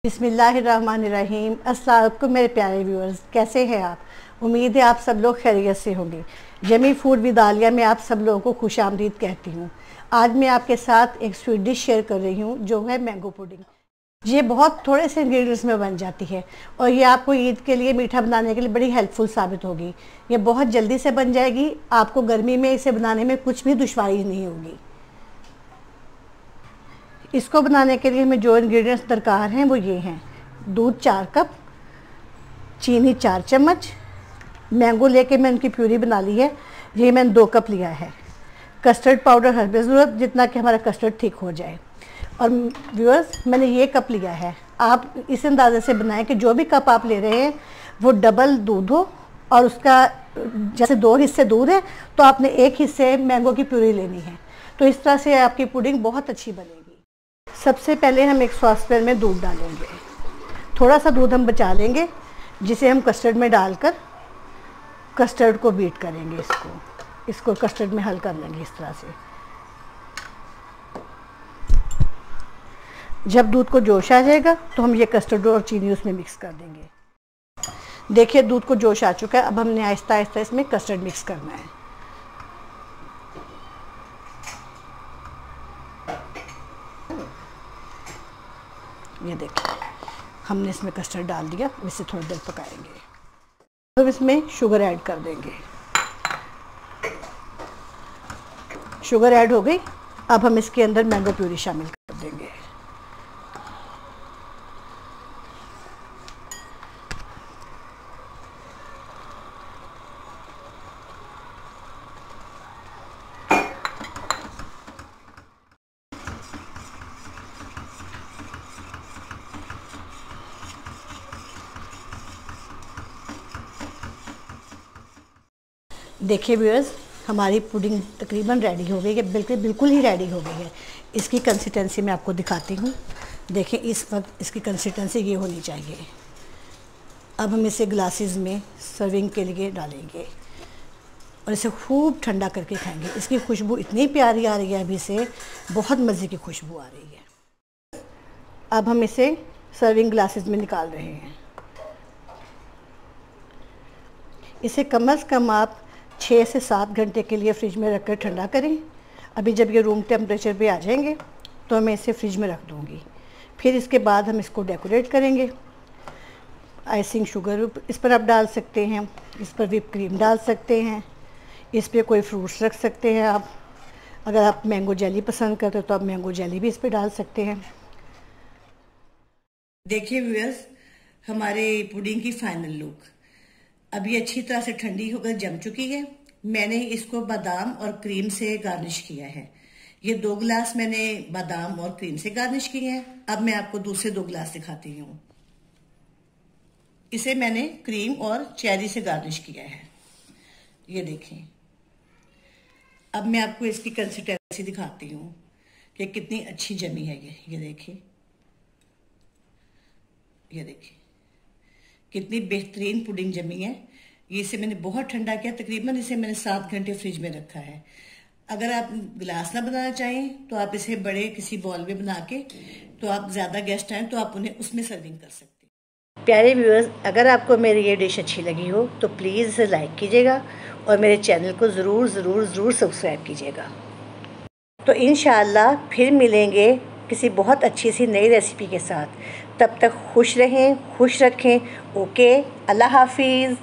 बिस्मिल्लाहिर्रहमानिर्रहीम। अस्सलाम वालेकुम मेरे प्यारे व्यूअर्स, कैसे हैं आप? उम्मीद है आप सब लोग खैरियत से होंगे। यमी फूड विद आलिया में आप सब लोगों को खुश आमदीद कहती हूँ। आज मैं आपके साथ एक स्वीट डिश शेयर कर रही हूँ जो है मैंगो पुडिंग। ये बहुत थोड़े से इंग्रेडिएंट्स में बन जाती है और ये आपको ईद के लिए मीठा बनाने के लिए बड़ी हेल्पफुल साबित होगी। ये बहुत जल्दी से बन जाएगी, आपको गर्मी में इसे बनाने में कुछ भी दुश्वारी नहीं होगी। इसको बनाने के लिए हमें जो इंग्रेडिएंट्स दरकार हैं वो ये हैं: दूध 4 कप, चीनी 4 चम्मच, मैंगो लेके मैं उनकी प्यूरी बना ली है, ये मैंने 2 कप लिया है। कस्टर्ड पाउडर हर ज़रूरत जितना कि हमारा कस्टर्ड थिक हो जाए। और व्यूअर्स, मैंने ये कप लिया है। आप इस अंदाज़े से बनाएं कि जो भी कप आप ले रहे हैं वो डबल दूध हो और उसका जैसे 2 हिस्से दूध है तो आपने 1 हिस्से मैंगो की प्यूरी लेनी है। तो इस तरह से आपकी पुडिंग बहुत अच्छी बनेगी। सबसे पहले हम एक सॉसपैन में दूध डालेंगे। थोड़ा सा दूध हम बचा लेंगे जिसे हम कस्टर्ड में डालकर कस्टर्ड को बीट करेंगे। इसको कस्टर्ड में हल कर लेंगे इस तरह से। जब दूध को जोश आ जाएगा तो हम ये कस्टर्ड और चीनी उसमें मिक्स कर देंगे। देखिए दूध को जोश आ चुका है। अब हमने आहिस्ता आहिस्ता इसमें कस्टर्ड मिक्स करना है। ये देखिए हमने इसमें कस्टर्ड डाल दिया। इसे थोड़ी देर पकाएंगे। अब इसमें शुगर ऐड कर देंगे। शुगर ऐड हो गई। अब हम इसके अंदर मैंगो प्यूरी शामिल कर देंगे। देखिए व्यूअर्स, हमारी पुडिंग तकरीबन रेडी हो गई है। बिल्कुल ही रेडी हो गई है। इसकी कंसिस्टेंसी मैं आपको दिखाती हूँ। देखिए इस वक्त इसकी कंसिस्टेंसी ये होनी चाहिए। अब हम इसे ग्लासेस में सर्विंग के लिए डालेंगे और इसे खूब ठंडा करके खाएंगे। इसकी खुशबू इतनी प्यारी आ रही है, अभी से बहुत मज़े की खुशबू आ रही है। अब हम इसे सर्विंग ग्लासेस में निकाल रहे हैं। इसे कम से कम आप 6 से 7 घंटे के लिए फ्रिज में रखकर ठंडा करें। अभी जब ये रूम टेम्परेचर पे आ जाएंगे तो मैं इसे फ्रिज में रख दूँगी। फिर इसके बाद हम इसको डेकोरेट करेंगे। आइसिंग शुगर इस पर आप डाल सकते हैं, इस पर व्हिप क्रीम डाल सकते हैं, इस पर कोई फ्रूट्स रख सकते हैं आप। अगर आप मैंगो जेली पसंद करते हो तो आप मैंगो जेली भी इस पर डाल सकते हैं। देखिए व्यूअर्स, हमारे पुडिंग की फाइनल लुक अभी अच्छी तरह से ठंडी होकर जम चुकी है। मैंने इसको बादाम और क्रीम से गार्निश किया है। ये 2 गिलास मैंने बादाम और क्रीम से गार्निश किए हैं। अब मैं आपको दूसरे 2 गिलास दिखाती हूँ। इसे मैंने क्रीम और चेरी से गार्निश किया है। ये देखें। अब मैं आपको इसकी कंसिस्टेंसी दिखाती हूँ कि कितनी अच्छी जमी है ये देखिए। ये देखिए कितनी बेहतरीन पुडिंग जमी है। ये इसे मैंने बहुत ठंडा किया। तकरीबन इसे मैंने 7 घंटे फ्रिज में रखा है। अगर आप गिलास ना बनाना चाहें तो आप इसे बड़े किसी बॉल में बना के, तो आप ज़्यादा गेस्ट आए तो आप उन्हें उसमें सर्विंग कर सकते हैं। प्यारे व्यूअर्स, अगर आपको मेरी ये डिश अच्छी लगी हो तो प्लीज़ इसे लाइक कीजिएगा और मेरे चैनल को ज़रूर सब्सक्राइब कीजिएगा। तो इंशाअल्लाह फिर मिलेंगे किसी बहुत अच्छी सी नई रेसिपी के साथ। तब तक खुश रहें, खुश रखें। ओके, अल्लाह हाफिज़।